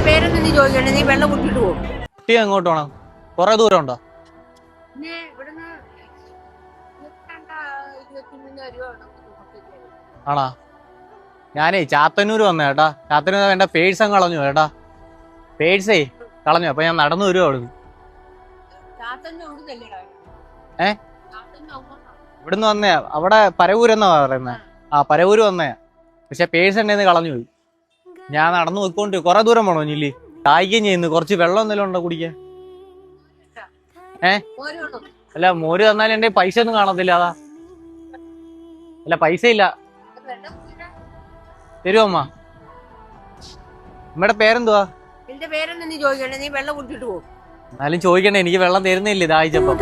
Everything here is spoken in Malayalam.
നിന്റെ പേരൊന്നും നീ ചോദിക്കണ്ടേ, നീ വെള്ളം കുടിച്ചിട്ട് പോകും. കുട്ടി എങ്ങോട്ട് വേണം? കുറെ ദൂരം ഉണ്ടോ? പിന്നെ ഇവിടുന്ന് 23 രൂപ ആണോ? ഞാനേ ചാത്തന്നൂര് വന്ന ചേട്ടാ. ചാത്തന്നൂർ എന്റെ പേഴ്സ് കളഞ്ഞു ചേട്ടാ. പേഴ്സേ കളഞ്ഞു. അപ്പൊ ഞാൻ നടന്നു വരുവാ അവിടുന്ന്. ഇവിടുന്ന് വന്നയാ. അവിടെ പരവൂരെന്നാ പറയുന്നത്. ആ പരവൂര് വന്നയാ. പക്ഷെ പേഴ്സ് എന്നെ കളഞ്ഞു പോയി. ഞാൻ നടന്നു പോയിക്കൊണ്ട് കുറെ ദൂരം പോണോ ഇല്ലേ? കായ്ക്കുകയും ചെയ്യുന്നു. കുറച്ച് വെള്ളം എന്തെങ്കിലും ഉണ്ടോ കുടിക്കാൻ? അല്ല മോര് തന്നാലും എന്റെ പൈസ ഒന്നും കാണത്തില്ല. അതാ അല്ല പൈസ ഇല്ല. തരുമോ അമ്മ? അമ്മയുടെ പേരെന്തുവാ? നിന്റെ പേരൊന്നും നീ ചോദിക്കണ്ടേ, നീ വെള്ളം കുടിച്ചിട്ട് പോകും. എന്നാലും ചോദിക്കണ്ടേ, എനിക്ക് വെള്ളം തരുന്നില്ല ദാഹിച്ചപ്പം.